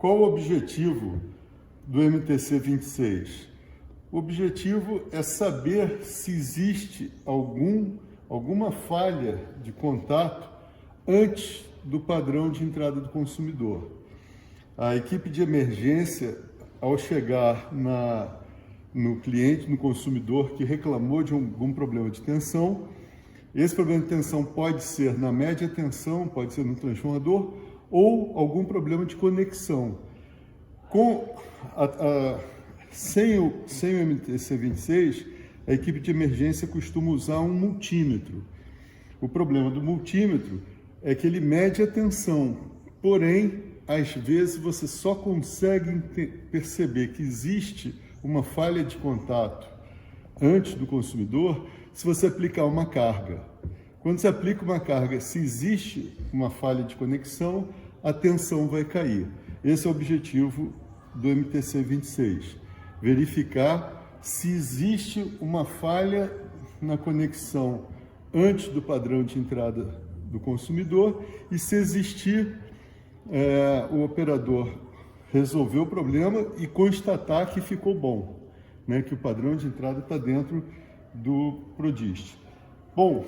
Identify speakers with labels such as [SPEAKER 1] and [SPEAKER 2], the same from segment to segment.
[SPEAKER 1] Qual o objetivo do MTC 26? O objetivo é saber se existe alguma falha de contato antes do padrão de entrada do consumidor. A equipe de emergência, ao chegar no cliente, no consumidor que reclamou de algum problema de tensão, esse problema de tensão pode ser na média tensão, pode ser no transformador ou algum problema de conexão. Sem o MTC 26, a equipe de emergência costuma usar um multímetro. O problema do multímetro é que ele mede a tensão, porém, às vezes você só consegue perceber que existe uma falha de contato antes do consumidor se você aplicar uma carga. Quando você aplica uma carga, se existe uma falha de conexão, a tensão vai cair. Esse é o objetivo do MTC 26. Verificar se existe uma falha na conexão antes do padrão de entrada do consumidor e se existir, o operador resolver o problema e constatar que ficou bom, né, que o padrão de entrada está dentro do PRODIST. Bom,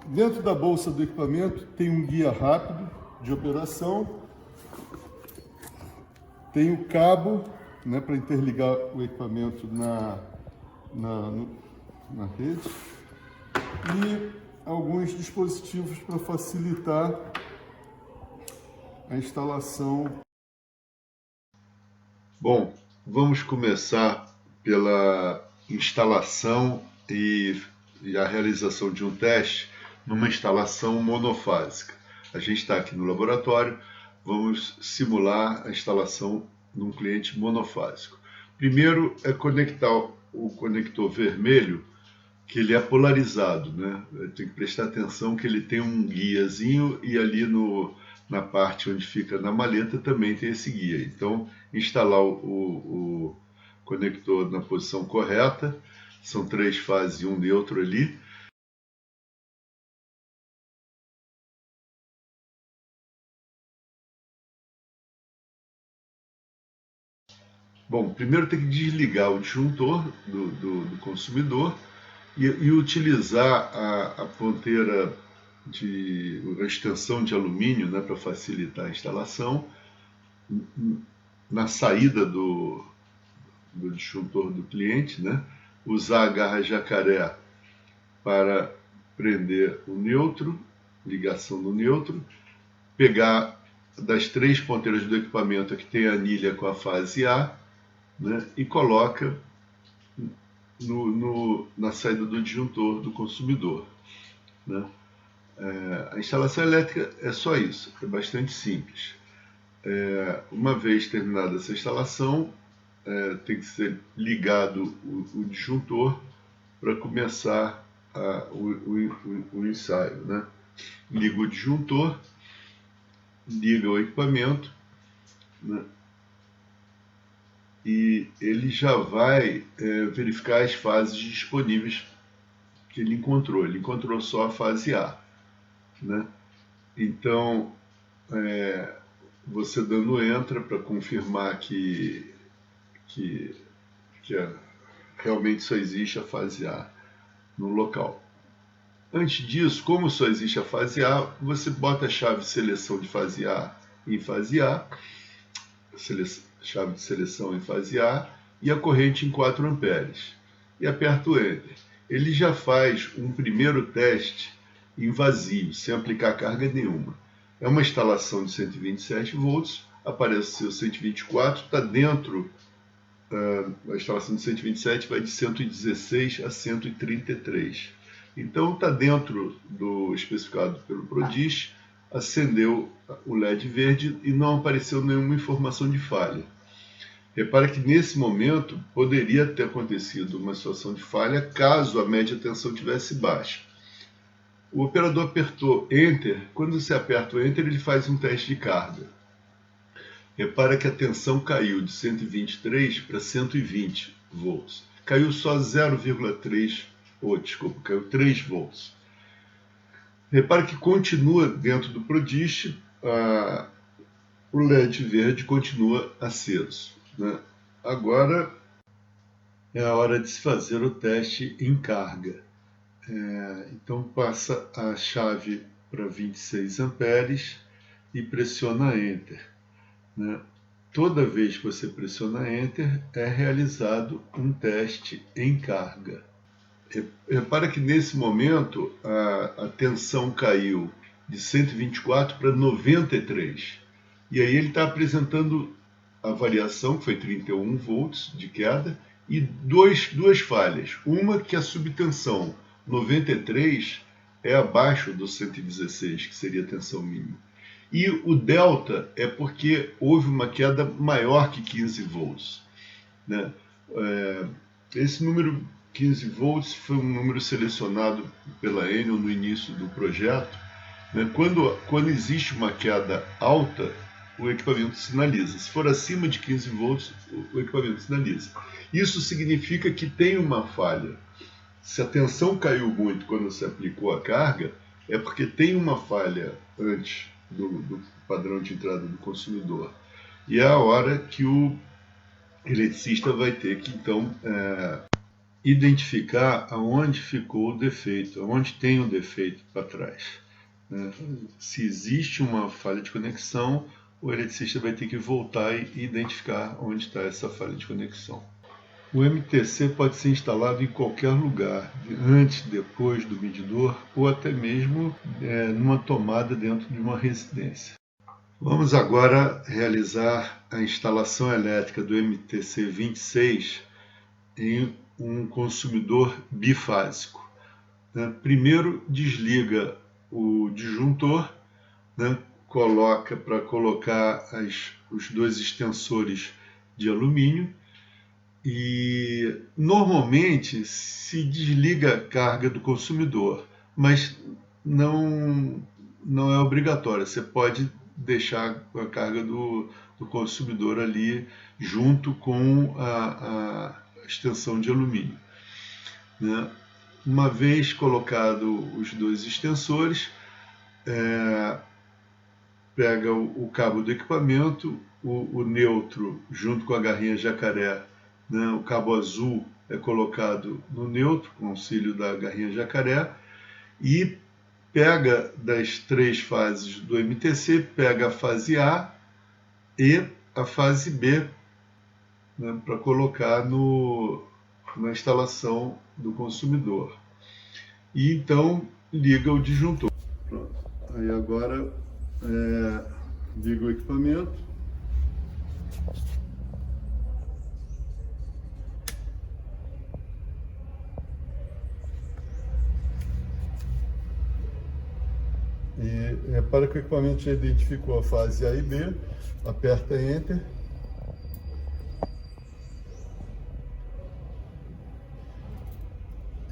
[SPEAKER 1] dentro da bolsa do equipamento tem um guia rápido de operação, tem o cabo, né, para interligar o equipamento na rede e alguns dispositivos para facilitar a instalação.
[SPEAKER 2] Bom, vamos começar pela instalação e a realização de um teste numa instalação monofásica. A gente está aqui no laboratório, vamos simular a instalação num cliente monofásico. Primeiro é conectar o conector vermelho, que ele é polarizado, né? Tem que prestar atenção que ele tem um guiazinho e ali na parte onde fica na maleta também tem esse guia. Então, instalar o conector na posição correta, são 3 fases e um neutro ali. Bom, primeiro tem que desligar o disjuntor do consumidor e utilizar a ponteira a extensão de alumínio, né, para facilitar a instalação na saída do disjuntor do cliente, né, usar a garra jacaré para prender o neutro, ligação do neutro, pegar das 3 ponteiras do equipamento que tem a anilha com a fase A, né, e coloca na saída do disjuntor do consumidor, né. A instalação elétrica é só isso, é bastante simples. Uma vez terminada essa instalação, tem que ser ligado o disjuntor para começar o ensaio, né? Liga o disjuntor, liga o equipamento, né? E ele já vai verificar as fases disponíveis que ele encontrou. Ele encontrou só a fase A, né? Então, você dando Enter para confirmar que realmente só existe a fase A no local. Antes disso, como só existe a fase A, você bota a chave seleção de fase A em fase A, chave de seleção em fase A e a corrente em 4 amperes. E aperta o Enter. Ele já faz um primeiro teste em vazio, sem aplicar carga nenhuma. É uma instalação de 127 volts, aparece o 124, está dentro, a instalação de 127 vai de 116 a 133. Então está dentro do especificado pelo PRODIST, acendeu o LED verde e não apareceu nenhuma informação de falha. Repara que nesse momento poderia ter acontecido uma situação de falha caso a média tensão tivesse baixa. O operador apertou Enter. Quando você aperta o Enter, ele faz um teste de carga. Repara que a tensão caiu de 123 para 120 volts. Caiu só 0,3, caiu 3 volts. Repara que continua dentro do PRODIST o LED verde continua aceso, né? Agora é a hora de se fazer o teste em carga. Então passa a chave para 26 amperes e pressiona Enter, né? Toda vez que você pressiona Enter, é realizado um teste em carga. Repara que nesse momento a tensão caiu de 124 para 93. E aí ele está apresentando a variação, que foi 31 volts de queda, e duas falhas. Uma que a subtensão 93 é abaixo do 116, que seria a tensão mínima. E o delta é porque houve uma queda maior que 15 volts, né? Esse número 15 volts foi um número selecionado pela Enel no início do projeto, né? Quando existe uma queda alta, o equipamento sinaliza. Se for acima de 15 volts, o equipamento sinaliza. Isso significa que tem uma falha. Se a tensão caiu muito quando você aplicou a carga, é porque tem uma falha antes do padrão de entrada do consumidor. E é a hora que o eletricista vai ter que, então, identificar aonde ficou o defeito, aonde tem o defeito para trás, né? Se existe uma falha de conexão, o eletricista vai ter que voltar e identificar onde está essa falha de conexão. O MTC pode ser instalado em qualquer lugar, antes, depois do medidor, ou até mesmo numa tomada dentro de uma residência. Vamos agora realizar a instalação elétrica do MTC 26 em um consumidor bifásico, né? Primeiro desliga o disjuntor, né? Coloca para colocar os dois extensores de alumínio e normalmente se desliga a carga do consumidor, mas não é obrigatório. Você pode deixar a carga do consumidor ali junto com a extensão de alumínio, né? Uma vez colocado os dois extensores, pega o cabo do equipamento, o neutro junto com a garrinha jacaré, né? O cabo azul é colocado no neutro com auxílio da garrinha jacaré e pega das três fases do MTC, pega a fase A e a fase B, né, para colocar na instalação do consumidor. E então liga o disjuntor. Pronto. Aí agora liga o equipamento. E repara que o equipamento já identificou a fase A e B, aperta Enter.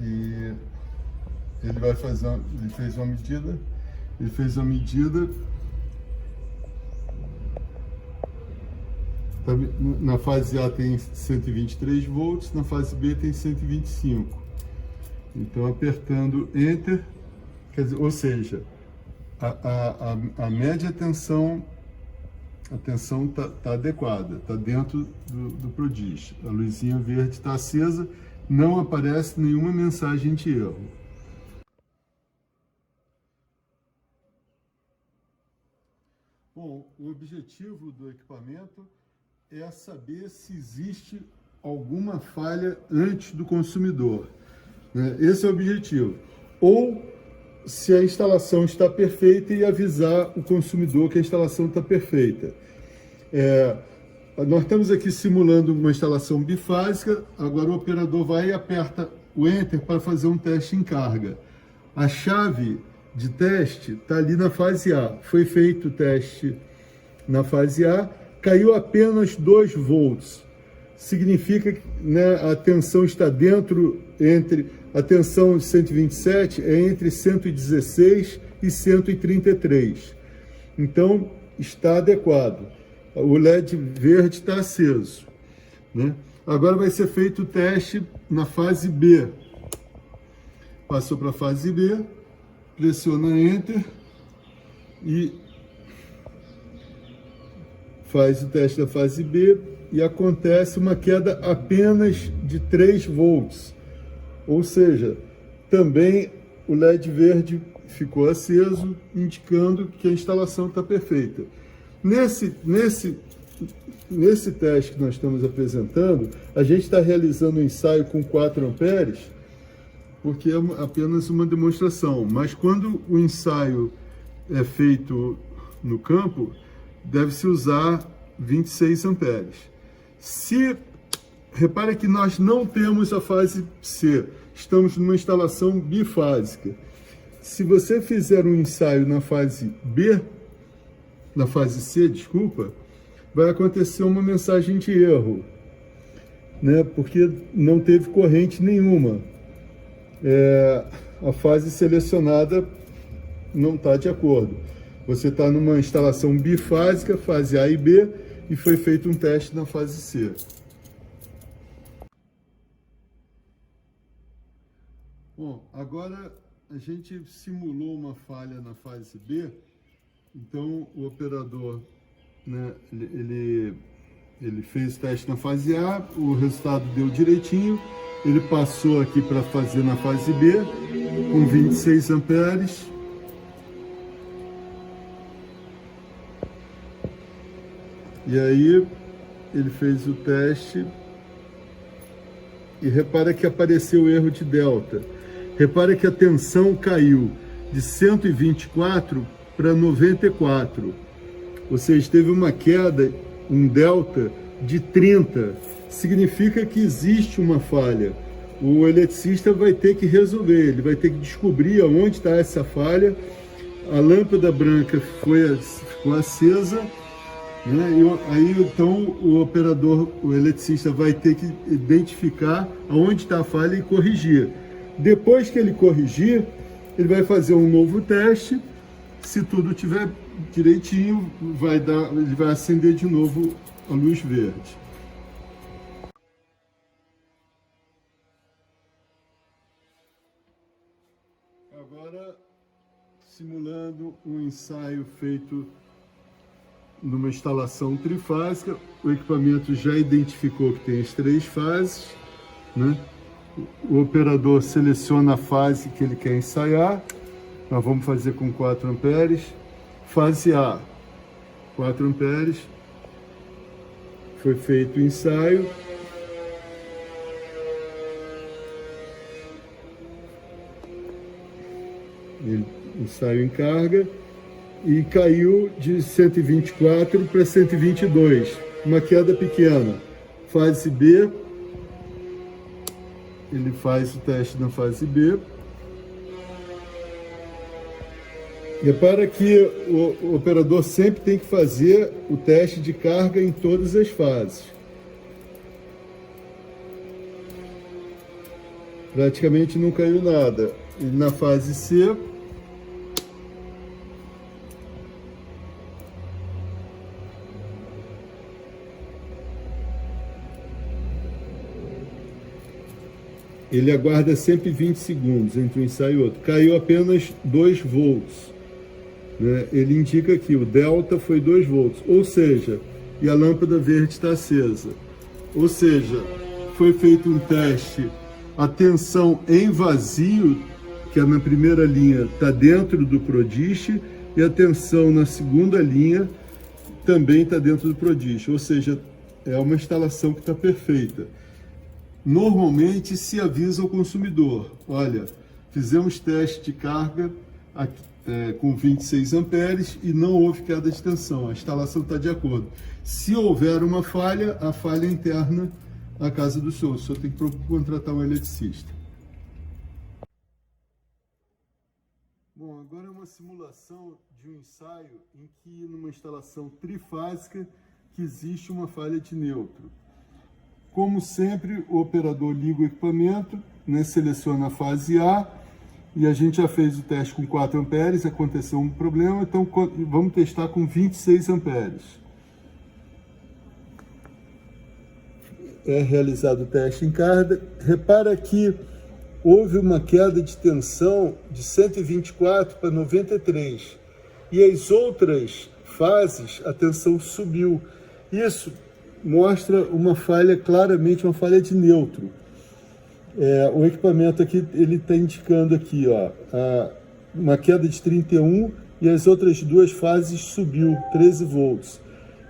[SPEAKER 2] E ele vai fazer, ele fez uma medida, na fase A tem 123 volts, na fase B tem 125. Então apertando Enter, quer dizer, ou seja, a média tensão, a tensão tá adequada, está dentro do prodígio. A luzinha verde está acesa, não aparece nenhuma mensagem de erro. Bom, o objetivo do equipamento é saber se existe alguma falha antes do consumidor, né? Esse é o objetivo. Ou se a instalação está perfeita e avisar o consumidor que a instalação está perfeita. Nós estamos aqui simulando uma instalação bifásica, agora o operador vai e aperta o Enter para fazer um teste em carga. A chave de teste está ali na fase A. Foi feito o teste na fase A, caiu apenas 2 volts. Significa que, né, a tensão está dentro, a tensão de 127 é entre 116 e 133. Então, está adequado. O LED verde está aceso, né? Agora vai ser feito o teste na fase B. Passou para a fase B, pressiona Enter e
[SPEAKER 1] faz o teste da fase B e acontece uma queda apenas de 3 volts. Ou seja, também o LED verde ficou aceso, indicando que a instalação está perfeita. Nesse teste que nós estamos apresentando, a gente está realizando um ensaio com 4 amperes, porque é apenas uma demonstração. Mas quando o ensaio é feito no campo, deve-se usar 26 amperes. Repare que nós não temos a fase C, estamos numa instalação bifásica. Se você fizer um ensaio na fase B, na fase C, desculpa, vai acontecer uma mensagem de erro, né? Porque não teve corrente nenhuma. A fase selecionada não está de acordo. Você está numa instalação bifásica, fase A e B, e foi feito um teste na fase C. Bom, agora a gente simulou uma falha na fase B, então o operador, né, ele fez o teste na fase A, o resultado deu direitinho, ele passou aqui para fazer na fase B, com 26 amperes. E aí ele fez o teste e repara que apareceu o erro de delta. Repara que a tensão caiu de 124 para 94. Ou seja, teve uma queda, um delta de 30. Significa que existe uma falha. O eletricista vai ter que resolver, ele vai ter que descobrir aonde está essa falha. A lâmpada branca ficou acesa, né? E aí então o operador, o eletricista vai ter que identificar aonde está a falha e corrigir. Depois que ele corrigir, ele vai fazer um novo teste. Se tudo estiver direitinho, ele vai acender de novo a luz verde. Agora, simulando um ensaio feito numa instalação trifásica, o equipamento já identificou que tem as 3 fases, né? O operador seleciona a fase que ele quer ensaiar. Nós vamos fazer com 4 amperes. Fase A, 4 amperes. Foi feito o ensaio. Ensaio em carga. E caiu de 124 para 122. Uma queda pequena. Fase B. Ele faz o teste na fase B. Repara que o operador sempre tem que fazer o teste de carga em todas as fases. Praticamente não caiu nada. E na fase C, ele aguarda sempre 20 segundos entre um ensaio e outro. Caiu apenas 2 volts. Né? Ele indica que o delta foi 2 volts, ou seja, e a lâmpada verde está acesa. Ou seja, foi feito um teste, a tensão em vazio, que é na primeira linha, está dentro do prodish, e a tensão na segunda linha também está dentro do prodish. Ou seja, é uma instalação que está perfeita. Normalmente se avisa ao consumidor: olha, fizemos teste de carga com 26 amperes e não houve queda de tensão, a instalação está de acordo. Se houver uma falha, a falha é interna à casa do senhor, o senhor tem que contratar um eletricista. Bom, agora é uma simulação de um ensaio em que, numa instalação trifásica, que existe uma falha de neutro. Como sempre, o operador liga o equipamento, né, seleciona a fase A, e a gente já fez o teste com 4 amperes, aconteceu um problema, então vamos testar com 26 amperes. É realizado o teste em carga. Repara que houve uma queda de tensão de 124 para 93, e as outras fases a tensão subiu. Isso mostra uma falha, claramente uma falha de neutro. O equipamento aqui, ele está indicando aqui, ó, uma queda de 31 e as outras duas fases subiu 13 volts.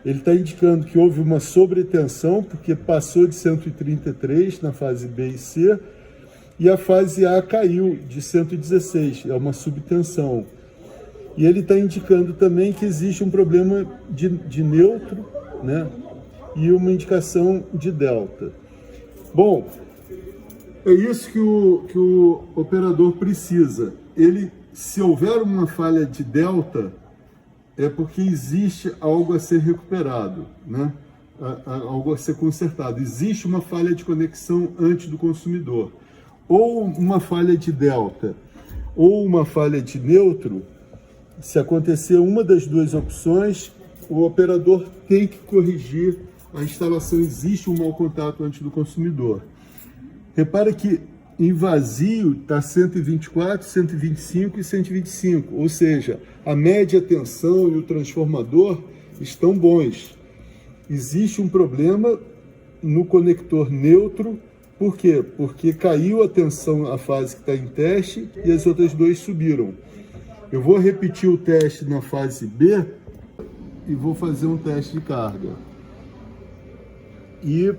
[SPEAKER 1] Ele está indicando que houve uma sobretensão, porque passou de 133 na fase B e C, e a fase A caiu de 116, é uma subtensão. E ele está indicando também que existe um problema de neutro, né, e uma indicação de delta. Bom, é isso que o operador precisa. Se houver uma falha de delta, é porque existe algo a ser recuperado, né? Algo a ser consertado. Existe uma falha de conexão antes do consumidor. Ou uma falha de delta, ou uma falha de neutro. Se acontecer uma das duas opções, o operador tem que corrigir a instalação. Existe um mau contato antes do consumidor. Repara que em vazio está 124, 125 e 125, ou seja, a média tensão e o transformador estão bons. Existe um problema no conector neutro, por quê? Porque caiu a tensão, a fase que está em teste, e as outras duas subiram. Eu vou repetir o teste na fase B e vou fazer um teste de carga. E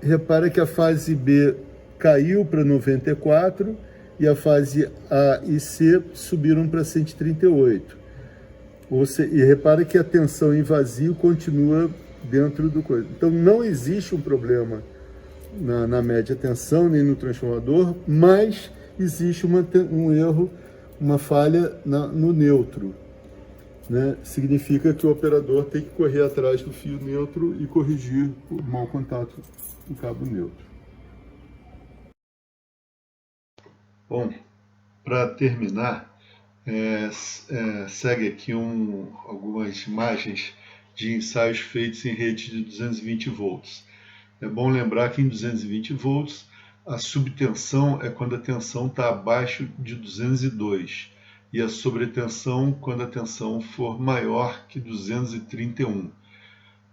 [SPEAKER 1] repara que a fase B caiu para 94 e a fase A e C subiram para 138. E repara que a tensão em vazio continua dentro do coisa. Então não existe um problema na média tensão nem no transformador, mas existe um erro, uma falha no neutro, né? Significa que o operador tem que correr atrás do fio neutro e corrigir o mau contato do cabo neutro.
[SPEAKER 2] Bom, para terminar, segue aqui algumas imagens de ensaios feitos em rede de 220 volts. É bom lembrar que em 220 volts a subtensão é quando a tensão está abaixo de 202 e a sobretensão quando a tensão for maior que 231.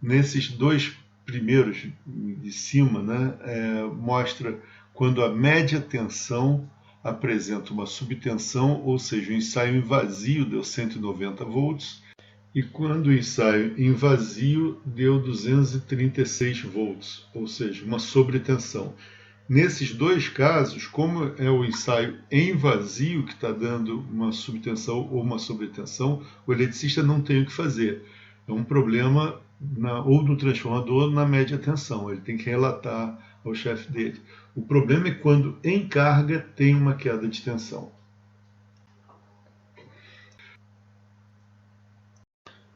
[SPEAKER 2] Nesses dois primeiros de cima, né, mostra quando a média tensão apresenta uma subtensão, ou seja, o ensaio em vazio deu 190 volts, e quando o ensaio em vazio deu 236 volts, ou seja, uma sobretensão. Nesses dois casos, como é o ensaio em vazio que está dando uma subtensão ou uma sobretensão, o eletricista não tem o que fazer. É um problema ou no transformador na média tensão, ele tem que relatar ao chefe dele. O problema é quando em carga tem uma queda de tensão.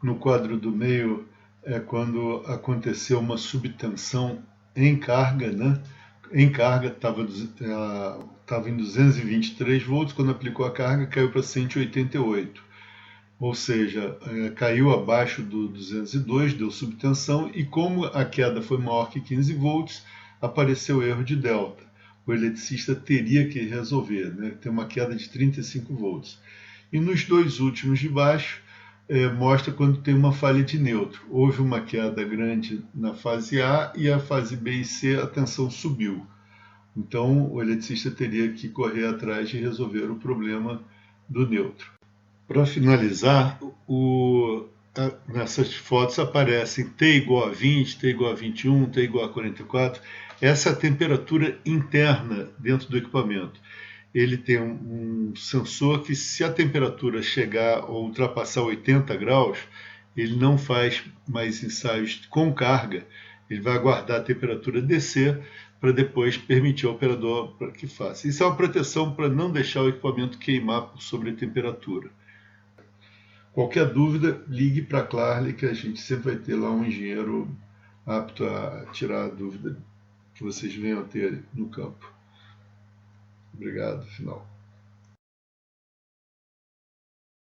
[SPEAKER 2] No quadro do meio é quando aconteceu uma subtensão em carga, né? Em carga estava em 223 volts, quando aplicou a carga caiu para 188. Ou seja, caiu abaixo do 202, deu subtensão, e como a queda foi maior que 15 volts, apareceu erro de delta. O eletricista teria que resolver, né? Tem uma queda de 35 volts. E nos dois últimos de baixo, mostra quando tem uma falha de neutro. Houve uma queda grande na fase A e a fase B e C a tensão subiu. Então o eletricista teria que correr atrás de resolver o problema do neutro. Para finalizar, nessas fotos aparecem T igual a 20, T igual a 21, T igual a 44. Essa é a temperatura interna dentro do equipamento. Ele tem um sensor que, se a temperatura chegar ou ultrapassar 80 graus, ele não faz mais ensaios com carga, ele vai aguardar a temperatura descer para depois permitir ao operador que faça. Isso é uma proteção para não deixar o equipamento queimar por sobretemperatura. Qualquer dúvida, ligue para a Clarley, que a gente sempre vai ter lá um engenheiro apto a tirar a dúvida que vocês venham a ter no campo. Obrigado, final.